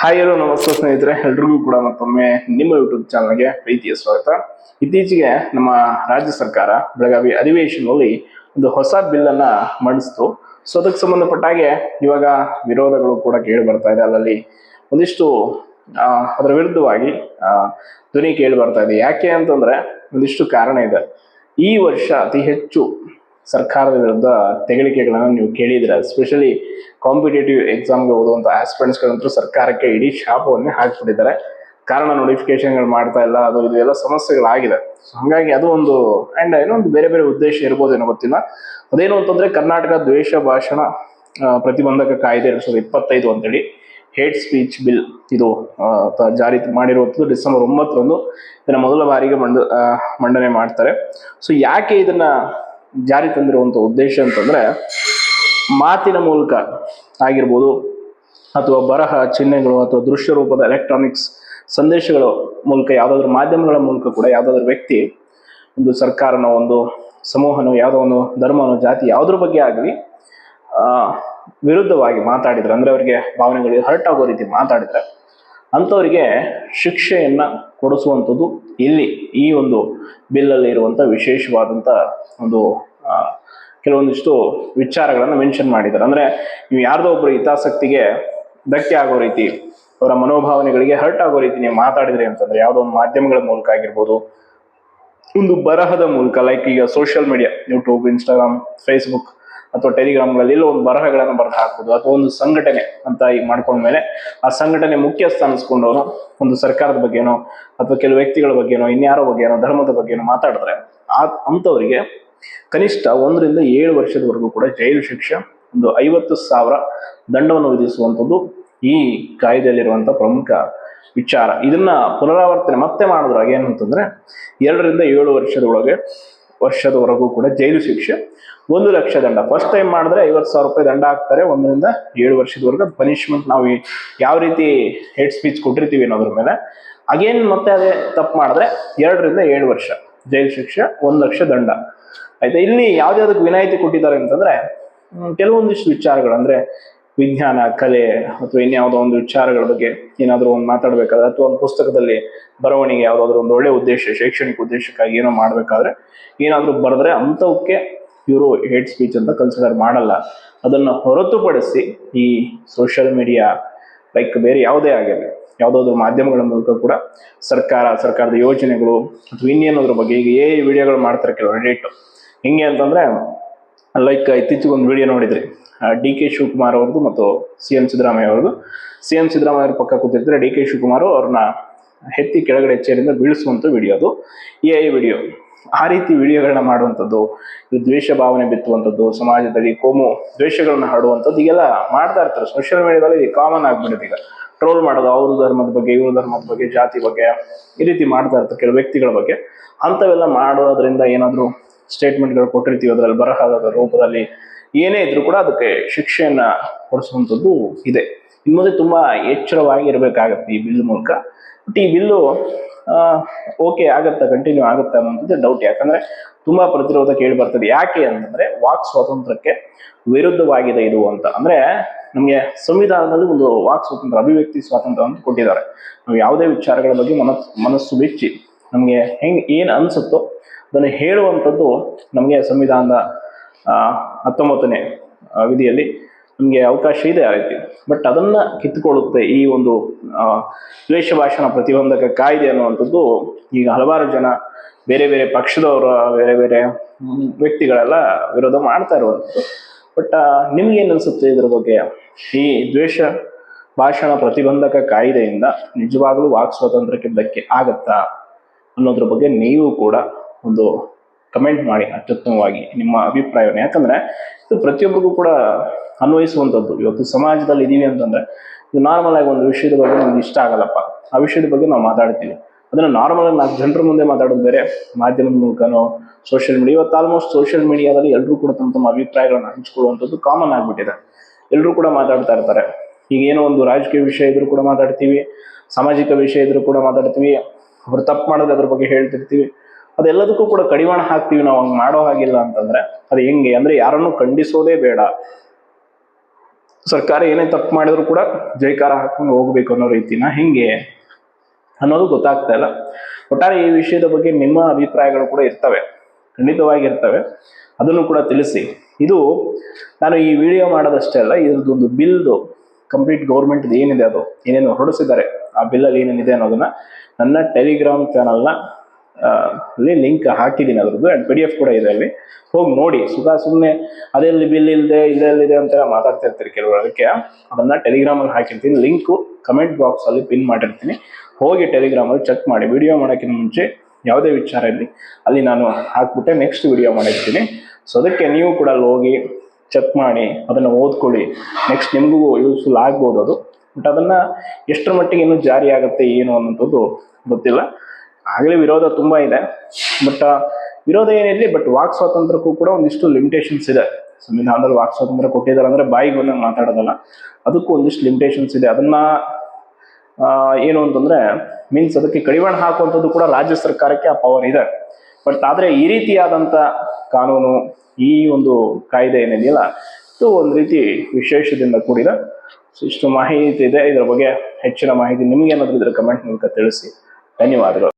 Hi hello ನಮಸ್ತೆ ಸ್ನೇಹಿತರೆ, ಎಲ್ರಿಗೂ ಕೂಡ ಮತ್ತೊಮ್ಮೆ ನಿಮ್ಮ ಯೂಟ್ಯೂಬ್ ಚಾನಲ್ಗೆ ಪ್ರೀತಿಯ ಸ್ವಾಗತ. ಇತ್ತೀಚೆಗೆ ನಮ್ಮ ರಾಜ್ಯ ಸರ್ಕಾರ ಬೆಳಗಾವಿ ಅಧಿವೇಶನದಲ್ಲಿ ಒಂದು ಹೊಸ ಬಿಲ್ ಅನ್ನ ಮಂಡಿಸಿತು. ಸೊ ಅದಕ್ಕೆ ಸಂಬಂಧಪಟ್ಟ ಹಾಗೆ ಇವಾಗ ವಿರೋಧಗಳು ಕೂಡ ಕೇಳಿ ಬರ್ತಾ ಇದೆ. ಅಲ್ಲಲ್ಲಿ ಒಂದಿಷ್ಟು ಅದರ ವಿರುದ್ಧವಾಗಿ ಧ್ವನಿ ಕೇಳಿ ಬರ್ತಾ ಇದೆ. ಯಾಕೆ ಅಂತಂದ್ರೆ ಒಂದಿಷ್ಟು ಕಾರಣ ಇದೆ. ಈ ವರ್ಷ ಅತಿ ಹೆಚ್ಚು ಸರ್ಕಾರದ ವಿರುದ್ಧ ತೆಗಳಿಕೆಗಳನ್ನು ನೀವು ಕೇಳಿದ್ರೆ, ಎಸ್ಪೆಷಲಿ ಕಾಂಪಿಟೇಟಿವ್ ಎಕ್ಸಾಮ್ಗೆ ಓದುವಂಥ ಆಸ್ಪಿರೆಂಟ್ಸ್ಗಳಂತೂ ಸರ್ಕಾರಕ್ಕೆ ಇಡೀ ಶಾಪವನ್ನೇ ಹಾಕ್ಬಿಟ್ಟಿದ್ದಾರೆ. ಕಾರಣ ನೋಟಿಫಿಕೇಶನ್ಗಳು ಮಾಡ್ತಾ ಇಲ್ಲ, ಅದು ಇದು ಎಲ್ಲ ಸಮಸ್ಯೆಗಳಾಗಿದೆ. ಹಾಗಾಗಿ ಅದು ಒಂದು ಅಂಡ್ ಏನೋ ಒಂದು ಬೇರೆ ಬೇರೆ ಉದ್ದೇಶ ಇರ್ಬೋದೇನೋ ಗೊತ್ತಿಲ್ಲ. ಅದೇನು ಅಂತಂದ್ರೆ ಕರ್ನಾಟಕ ದ್ವೇಷ ಭಾಷಣ ಪ್ರತಿಬಂಧಕ ಕಾಯ್ದೆ 2025 ಅಂತೇಳಿ ಹೇಟ್ ಸ್ಪೀಚ್ ಬಿಲ್ ಇದು ಜಾರಿ ಮಾಡಿರುವಂಥದ್ದು ಡಿಸೆಂಬರ್ 9ರಂದು ಇದನ್ನ ಮೊದಲ ಬಾರಿಗೆ ಮಂಡನೆ ಮಾಡ್ತಾರೆ. ಸೊ ಯಾಕೆ ಇದನ್ನ ಜಾರಿ ತಂದಿರುವಂಥ ಉದ್ದೇಶ ಅಂತಂದ್ರೆ, ಮಾತಿನ ಮೂಲಕ ಆಗಿರ್ಬೋದು ಅಥವಾ ಬರಹ, ಚಿಹ್ನೆಗಳು ಅಥವಾ ದೃಶ್ಯ ರೂಪದ ಎಲೆಕ್ಟ್ರಾನಿಕ್ಸ್ ಸಂದೇಶಗಳ ಮೂಲಕ, ಯಾವುದಾದ್ರೂ ಮಾಧ್ಯಮಗಳ ಮೂಲಕ ಕೂಡ ಯಾವುದಾದ್ರೂ ವ್ಯಕ್ತಿ ಒಂದು ಸರ್ಕಾರನೋ, ಒಂದು ಸಮೂಹನೋ, ಯಾವುದೋ ಒಂದು ಧರ್ಮನೋ, ಜಾತಿ ಯಾವುದ್ರ ಬಗ್ಗೆ ಆಗಲಿ ವಿರುದ್ಧವಾಗಿ ಮಾತಾಡಿದ್ರೆ, ಅಂದ್ರೆ ಅವರಿಗೆ ಭಾವನೆಗಳಿಗೆ ಹರ್ಟ್ ಆಗೋ ರೀತಿ ಮಾತಾಡಿದ್ರೆ ಅಂಥವರಿಗೆ ಶಿಕ್ಷೆಯನ್ನ ಕೊಡಿಸುವಂಥದ್ದು ಇಲ್ಲಿ ಈ ಒಂದು ಬಿಲ್ಲಲ್ಲಿ ಇರುವಂಥ ವಿಶೇಷವಾದಂಥ ಒಂದು ಕೆಲವೊಂದಿಷ್ಟು ವಿಚಾರಗಳನ್ನು ಮೆನ್ಷನ್ ಮಾಡಿದ್ದಾರೆ. ಅಂದ್ರೆ ನೀವು ಯಾರ್ದೋ ಒಬ್ಬರು ಹಿತಾಸಕ್ತಿಗೆ ಧಕ್ಕೆ ಆಗೋ ರೀತಿ, ಅವರ ಮನೋಭಾವನೆಗಳಿಗೆ ಹರ್ಟ್ ಆಗೋ ರೀತಿ ನೀವು ಮಾತಾಡಿದ್ರಿ ಅಂತಂದ್ರೆ, ಯಾವುದೋ ಒಂದು ಮಾಧ್ಯಮಗಳ ಮೂಲಕ ಆಗಿರ್ಬೋದು, ಒಂದು ಬರಹದ ಮೂಲಕ, ಲೈಕ್ ಈಗ social media YouTube, Instagram, Facebook ಅಥವಾ ಟೆಲಿಗ್ರಾಮ್ಗಳಲ್ಲಿ ಎಲ್ಲ ಒಂದು ಬರಹಗಳನ್ನು ಬರೆದು ಹಾಕೋದು, ಅಥವಾ ಒಂದು ಸಂಘಟನೆ ಅಂತ ಈಗ ಮಾಡ್ಕೊಂಡ್ಮೇಲೆ ಆ ಸಂಘಟನೆ ಮುಖ್ಯಸ್ಥ ಅನಿಸ್ಕೊಂಡವನು ಒಂದು ಸರ್ಕಾರದ ಬಗ್ಗೆನೋ ಅಥವಾ ಕೆಲವು ವ್ಯಕ್ತಿಗಳ ಬಗ್ಗೆನೋ, ಇನ್ಯಾರೋ ಬಗ್ಗೆನೋ, ಧರ್ಮದ ಬಗ್ಗೆನೋ ಮಾತಾಡಿದ್ರೆ ಅಂಥವರಿಗೆ ಕನಿಷ್ಠ 1 ರಿಂದ 7 ವರ್ಷದವರೆಗೂ ಕೂಡ ಜೈಲು ಶಿಕ್ಷೆ, ಒಂದು 50,000 ದಂಡವನ್ನು ವಿಧಿಸುವಂಥದ್ದು ಈ ಕಾಯ್ದೆಯಲ್ಲಿರುವಂಥ ಪ್ರಮುಖ ವಿಚಾರ. ಇದನ್ನ ಪುನರಾವರ್ತನೆ ಮತ್ತೆ ಮಾಡಿದ್ರಾಗ ಏನು ಅಂತಂದ್ರೆ 2 ರಿಂದ 7 ವರ್ಷದವರೆಗೂ ಕೂಡ ಜೈಲು ಶಿಕ್ಷೆ, 1 ಲಕ್ಷ ದಂಡ. ಫಸ್ಟ್ ಟೈಮ್ ಮಾಡಿದ್ರೆ 50,000 ರೂಪಾಯಿ ದಂಡ ಹಾಕ್ತಾರೆ. 1 ರಿಂದ 7 ವರ್ಷದವರೆಗೂ ಪನಿಷ್ಮೆಂಟ್ ನಾವು ಯಾವ ರೀತಿ ಹೇಟ್ ಸ್ಪೀಚ್ ಕೊಟ್ಟಿರ್ತೀವಿ ಅನ್ನೋದ್ರ ಮೇಲೆ. ಅಗೇನ್ ಮತ್ತೆ ಅದೇ ತಪ್ಪು ಮಾಡಿದ್ರೆ 2 ರಿಂದ 7 ವರ್ಷ ಜೈಲು ಶಿಕ್ಷೆ, 1 ಲಕ್ಷ ದಂಡ. ಆಯ್ತಾ? ಇಲ್ಲಿ ಯಾವ್ದಾವ್ದಕ್ಕೆ ವಿನಾಯಿತಿ ಕೊಟ್ಟಿದ್ದಾರೆ ಅಂತಂದ್ರೆ, ಕೆಲವೊಂದಿಷ್ಟು ವಿಚಾರಗಳು, ಅಂದ್ರೆ ವಿಜ್ಞಾನ, ಕಲೆ ಅಥವಾ ಇನ್ಯಾವುದೋ ಒಂದು ವಿಚಾರಗಳ ಬಗ್ಗೆ ಏನಾದರೂ ಒಂದು ಮಾತಾಡ್ಬೇಕಾದ್ರೆ, ಅಥವಾ ಒಂದು ಪುಸ್ತಕದಲ್ಲಿ ಬರವಣಿಗೆ ಯಾವುದಾದ್ರೂ ಒಂದು ಒಳ್ಳೆ ಉದ್ದೇಶ, ಶೈಕ್ಷಣಿಕ ಉದ್ದೇಶಕ್ಕಾಗಿ ಏನೋ ಮಾಡ್ಬೇಕಾದ್ರೆ ಏನಾದರೂ ಬರೆದ್ರೆ ಅಂಥವಕ್ಕೆ ಇವರು ಹೇಟ್ ಸ್ಪೀಚ್ ಅಂತ ಕನ್ಸಿಡರ್ ಮಾಡಲ್ಲ. ಅದನ್ನ ಹೊರತುಪಡಿಸಿ ಈ ಸೋಷಿಯಲ್ ಮೀಡಿಯಾ ಲೈಕ್ ಬೇರೆ ಯಾವುದೇ ಆಗಿರಲಿ, ಯಾವುದಾದ್ರೂ ಮಾಧ್ಯಮಗಳ ಮೂಲಕ ಕೂಡ ಸರ್ಕಾರದ ಯೋಜನೆಗಳು ಅಥವಾ ಇನ್ನೇನೋದ್ರ ಬಗ್ಗೆ, ಈಗ ವಿಡಿಯೋಗಳು ಮಾಡ್ತಾರೆ ಕೆಲವು ಎಡಿಟ್. ಹೆಂಗೆ ಅಂತಂದ್ರೆ, ಲೈಕ್ ಇತ್ತೀಚೆಗೆ ಒಂದು ವಿಡಿಯೋ ನೋಡಿದ್ರಿ, DK ಶಿವಕುಮಾರ್ ಅವ್ರದ್ದು ಮತ್ತು CM ಸಿದ್ದರಾಮಯ್ಯ ಅವ್ರದ್ದು. CM ಸಿದ್ದರಾಮಯ್ಯ ಅವ್ರ ಪಕ್ಕ ಕೂತಿರ್ತಾರೆ, DK ಶಿವಕುಮಾರ್ ಅವ್ರನ್ನ ಎತ್ತಿ ಕೆಳಗಡೆ ಚೇರಿಂದ ಬೀಳಿಸುವಂಥ ವಿಡಿಯೋ, ಅದು AI ವಿಡಿಯೋ. ಆ ರೀತಿ ವಿಡಿಯೋಗಳನ್ನ ಮಾಡುವಂಥದ್ದು, ದ್ವೇಷ ಭಾವನೆ ಬಿತ್ತುವಂಥದ್ದು, ಸಮಾಜದಲ್ಲಿ ಕೋಮು ದ್ವೇಷಗಳನ್ನ ಹರಡುವಂಥದ್ದು, ಈಗೆಲ್ಲ ಮಾಡ್ತಾ ಇರ್ತಾರೆ. ಸೋಷಿಯಲ್ ಮೀಡಿಯಾದಲ್ಲಿ ಕಾಮನ್ ಆಗ್ಬಿಡುತ್ತೆ. ಈಗ ಟ್ರೋಲ್ ಮಾಡೋದು, ಅವ್ರ ಧರ್ಮದ ಬಗ್ಗೆ, ಇವ್ರ ಧರ್ಮದ ಬಗ್ಗೆ, ಜಾತಿ ಬಗ್ಗೆ ಈ ರೀತಿ ಮಾಡ್ತಾ ಇರ್ತಾರೆ ಕೆಲವು ವ್ಯಕ್ತಿಗಳ ಬಗ್ಗೆ. ಅಂಥವೆಲ್ಲ ಮಾಡೋದ್ರಿಂದ ಏನಾದರೂ ಸ್ಟೇಟ್ಮೆಂಟ್ಗಳು ಕೊಟ್ಟಿರ್ತೀವಿ, ಅದರಲ್ಲಿ ಬರಹದ ರೂಪದಲ್ಲಿ ಏನೇ ಇದ್ರೂ ಕೂಡ ಅದಕ್ಕೆ ಶಿಕ್ಷೆಯನ್ನ ಕೊಡಿಸುವಂಥದ್ದು ಇದೆ. ಇನ್ನು ಮುಂದೆ ತುಂಬಾ ಎಚ್ಚರವಾಗಿ ಇರಬೇಕಾಗತ್ತೆ ಈ ಬಿಲ್ ಮೂಲಕ. ಬಟ್ ಈ ಬಿಲ್ಲು ಓಕೆ ಆಗತ್ತಾ, ಕಂಟಿನ್ಯೂ ಆಗುತ್ತಾ ಅನ್ನೋಂಥದ್ದು ಡೌಟ್. ಯಾಕಂದ್ರೆ ತುಂಬಾ ಪ್ರತಿರೋಧ ಕೇಳಿ ಬರ್ತದೆ. ಯಾಕೆ ಅಂತಂದ್ರೆ ವಾಕ್ ಸ್ವಾತಂತ್ರ್ಯಕ್ಕೆ ವಿರುದ್ಧವಾಗಿದೆ ಇದು ಅಂತ. ಅಂದ್ರೆ ನಮಗೆ ಸಂವಿಧಾನದಲ್ಲಿ ಒಂದು ವಾಕ್ ಸ್ವಾತಂತ್ರ್ಯ, ಅಭಿವ್ಯಕ್ತಿ ಸ್ವಾತಂತ್ರ್ಯ ಅಂತ ಕೊಟ್ಟಿದ್ದಾರೆ. ನಾವು ಯಾವುದೇ ವಿಚಾರಗಳ ಬಗ್ಗೆ ಮನಸ್ಸು ಬಿಚ್ಚಿ ನಮಗೆ ಏನ್ ಅನ್ಸುತ್ತೋ ಅದನ್ನು ಹೇಳುವಂಥದ್ದು ನಮಗೆ ಸಂವಿಧಾನದ 19ನೇ ವಿಧಿಯಲ್ಲಿ ನಮಗೆ ಅವಕಾಶ ಇದೆ ಆ ರೀತಿ. ಬಟ್ ಅದನ್ನ ಕಿತ್ತುಕೊಳ್ಳುತ್ತೆ ಈ ಒಂದು ದ್ವೇಷ ಭಾಷಣ ಪ್ರತಿಬಂಧಕ ಕಾಯ್ದೆ ಅನ್ನುವಂಥದ್ದು. ಈಗ ಹಲವಾರು ಜನ ಬೇರೆ ಬೇರೆ ಪಕ್ಷದವರ, ಬೇರೆ ಬೇರೆ ವ್ಯಕ್ತಿಗಳೆಲ್ಲ ವಿರೋಧ ಮಾಡ್ತಾ ಇರುವಂಥದ್ದು. ಬಟ್ ನಿಮ್ಗೇನು ಅನ್ಸುತ್ತೆ ಇದ್ರ ಬಗ್ಗೆ? ಈ ದ್ವೇಷ ಭಾಷಣ ಪ್ರತಿಬಂಧಕ ಕಾಯ್ದೆಯಿಂದ ನಿಜವಾಗ್ಲೂ ವಾಕ್ ಸ್ವಾತಂತ್ರ್ಯಕ್ಕೆ ಧಕ್ಕೆ ಆಗತ್ತಾ ಅನ್ನೋದ್ರ ಬಗ್ಗೆ ನೀವು ಕೂಡ ಒಂದು ಕಮೆಂಟ್ ಮಾಡಿ ಅತ್ಯುತ್ತಮವಾಗಿ ನಿಮ್ಮ ಅಭಿಪ್ರಾಯವನ್ನು. ಯಾಕಂದ್ರೆ ಇದು ಪ್ರತಿಯೊಬ್ಬರಿಗೂ ಕೂಡ ಅನ್ವಯಿಸುವಂಥದ್ದು. ಇವತ್ತು ಸಮಾಜದಲ್ಲಿ ಇದೀವಿ ಅಂತಂದ್ರೆ, ಇದು ನಾರ್ಮಲ್ ಆಗಿ ಒಂದು ವಿಷಯದ ಬಗ್ಗೆ ನಮ್ಗೆ ಇಷ್ಟ ಆಗಲ್ಲಪ್ಪ, ಆ ವಿಷಯದ ಬಗ್ಗೆ ನಾವು ಮಾತಾಡ್ತೀವಿ. ಅದನ್ನ ನಾರ್ಮಲ್ ಆಗಿ 4 ಜನರ ಮುಂದೆ ಮಾತಾಡೋದು ಬೇರೆ, ಮಾಧ್ಯಮದ ಮೂಲಕನೋ, ಸೋಷಿಯಲ್ ಮೀಡಿಯಾ. ಇವತ್ತು ಆಲ್ಮೋಸ್ಟ್ ಸೋಷಿಯಲ್ ಮೀಡಿಯಾದಲ್ಲಿ ಎಲ್ಲರೂ ಕೂಡ ತಮ್ಮ ಅಭಿಪ್ರಾಯಗಳನ್ನು ಹಂಚಿಕೊಳ್ಳುವಂಥದ್ದು ಕಾಮನ್ ಆಗ್ಬಿಟ್ಟಿದೆ. ಎಲ್ಲರೂ ಕೂಡ ಮಾತಾಡ್ತಾ ಇರ್ತಾರೆ. ಈಗ ಏನೋ ಒಂದು ರಾಜಕೀಯ ವಿಷಯ ಇದ್ರೂ ಕೂಡ ಮಾತಾಡ್ತೀವಿ, ಸಾಮಾಜಿಕ ವಿಷಯ ಇದ್ರೂ ಕೂಡ ಮಾತಾಡ್ತೀವಿ, ಅವ್ರು ತಪ್ಪು ಮಾಡೋದು ಅದ್ರ ಬಗ್ಗೆ ಹೇಳ್ತಿರ್ತೀವಿ. ಅದೆಲ್ಲದಕ್ಕೂ ಕೂಡ ಕಡಿವಾಣ ಹಾಕ್ತೀವಿ ನಾವು ಹಂಗೆ ಮಾಡೋ ಹಾಗಿಲ್ಲ ಅಂತಂದ್ರೆ. ಅದು ಹೆಂಗೆ ಅಂದ್ರೆ, ಯಾರನ್ನು ಖಂಡಿಸೋದೇ ಬೇಡ, ಸರ್ಕಾರ ಏನೇ ತಪ್ಪು ಮಾಡಿದ್ರು ಕೂಡ ಜೈಕಾರ ಹಾಕೊಂಡು ಹೋಗ್ಬೇಕು ಅನ್ನೋ ರೀತಿನ ಹೆಂಗೆ ಅನ್ನೋದು ಗೊತ್ತಾಗ್ತಾ ಇಲ್ಲ. ಒಟ್ಟಾರೆ ಈ ವಿಷಯದ ಬಗ್ಗೆ ನಿಮ್ಮ ಅಭಿಪ್ರಾಯಗಳು ಕೂಡ ಇರ್ತವೆ, ಖಂಡಿತವಾಗಿ ಇರ್ತವೆ, ಅದನ್ನು ಕೂಡ ತಿಳಿಸಿ. ಇದು ನಾನು ಈ ವಿಡಿಯೋ ಮಾಡೋದಷ್ಟೇ ಅಲ್ಲ, ಇದ್ರದ್ದೊಂದು ಬಿಲ್ದು ಕಂಪ್ಲೀಟ್ ಗೌರ್ಮೆಂಟ್ ಏನಿದೆ, ಅದು ಏನೇನು ಹೊರಡಿಸಿದ್ದಾರೆ, ಆ ಬಿಲ್ಲಲ್ಲಿ ಏನೇನಿದೆ ಅನ್ನೋದನ್ನ ನನ್ನ ಟೆಲಿಗ್ರಾಮ್ ಚಾನಲ್ನ ಅಲ್ಲಿ ಲಿಂಕ್ ಹಾಕಿದ್ದೀನಿ ಅದ್ರದ್ದು, ಆ್ಯಂಡ್ PDF ಕೂಡ ಇದೆ, ಅಲ್ಲಿ ಹೋಗಿ ನೋಡಿ. ಸುಮ್ಮನೆ ಅದೆಲ್ಲಿ ಬಿಲ್ ಇಲ್ಲದೆ ಇದೆಲ್ಲಿದೆ ಅಂತೆಲ್ಲ ಮಾತಾಡ್ತಾ ಇರ್ತೀರಿ ಕೆಲವರು, ಅದಕ್ಕೆ ಅದನ್ನ ಟೆಲಿಗ್ರಾಮಲ್ಲಿ ಹಾಕಿರ್ತೀನಿ, ಲಿಂಕು ಕಮೆಂಟ್ ಬಾಕ್ಸ್ ಅಲ್ಲಿ ಪಿನ್ ಮಾಡಿರ್ತೀನಿ, ಹೋಗಿ ಟೆಲಿಗ್ರಾಮಲ್ಲಿ ಚೆಕ್ ಮಾಡಿ. ವಿಡಿಯೋ ಮಾಡೋಕ್ಕಿಂತ ಮುಂಚೆ ಯಾವುದೇ ವಿಚಾರ ಇರಲಿ ಅಲ್ಲಿ ನಾನು ಹಾಕ್ಬಿಟ್ಟೆ ನೆಕ್ಸ್ಟ್ ವಿಡಿಯೋ ಮಾಡಿರ್ತೀನಿ. ಸೊ ಅದಕ್ಕೆ ನೀವು ಕೂಡ ಅಲ್ಲಿ ಹೋಗಿ ಚೆಕ್ ಮಾಡಿ ಅದನ್ನು ಓದ್ಕೊಳ್ಳಿ, ನೆಕ್ಸ್ಟ್ ನಿಮಗೂ ಯೂಸ್ಫುಲ್ ಆಗ್ಬೋದು ಅದು. ಬಟ್ ಅದನ್ನು ಎಷ್ಟರ ಮಟ್ಟಿಗೆ ಇನ್ನೂ ಜಾರಿ ಆಗುತ್ತೆ ಏನು ಅನ್ನೋಂಥದ್ದು ಗೊತ್ತಿಲ್ಲ. ಆಗಲೇ ವಿರೋಧ ತುಂಬ ಇದೆ, ಬಟ್ ವಿರೋಧ ಏನಿರಲಿ, ಬಟ್ ವಾಕ್ ಸ್ವಾತಂತ್ರ್ಯಕ್ಕೂ ಕೂಡ ಒಂದಿಷ್ಟು ಲಿಮಿಟೇಷನ್ಸ್ ಇದೆ. ಸಂವಿಧಾನದಲ್ಲಿ ವಾಕ್ ಸ್ವಾತಂತ್ರ್ಯ ಕೊಟ್ಟಿದ್ದಾರೆ ಅಂದರೆ ಬಾಯಿಗೆ ಬಂದಂಗೆ ಮಾತಾಡೋದಲ್ಲ, ಅದಕ್ಕೂ ಒಂದಿಷ್ಟು ಲಿಮಿಟೇಷನ್ಸ್ ಇದೆ. ಅದನ್ನ ಏನು ಅಂತಂದ್ರೆ ಮೀನ್ಸ್ ಅದಕ್ಕೆ ಕಡಿವಾಣ ಹಾಕುವಂಥದ್ದು ಕೂಡ ರಾಜ್ಯ ಸರ್ಕಾರಕ್ಕೆ ಆ ಪವರ್ ಇದೆ. ಬಟ್ ಆದರೆ ಈ ರೀತಿಯಾದಂಥ ಕಾನೂನು, ಈ ಒಂದು ಕಾಯ್ದೆ ಏನಿದೆಯಲ್ಲ, ಇದು ಒಂದು ರೀತಿ ವಿಶೇಷದಿಂದ ಕೂಡಿದೆ. ಸೊ ಇಷ್ಟು ಮಾಹಿತಿ ಇದೆ, ಇದರ ಬಗ್ಗೆ ಹೆಚ್ಚಿನ ಮಾಹಿತಿ ನಿಮ್ಗೆ ಏನಾದರೂ ಇದ್ರೆ ಕಮೆಂಟ್ ಮೂಲಕ ತಿಳಿಸಿ. ಧನ್ಯವಾದಗಳು.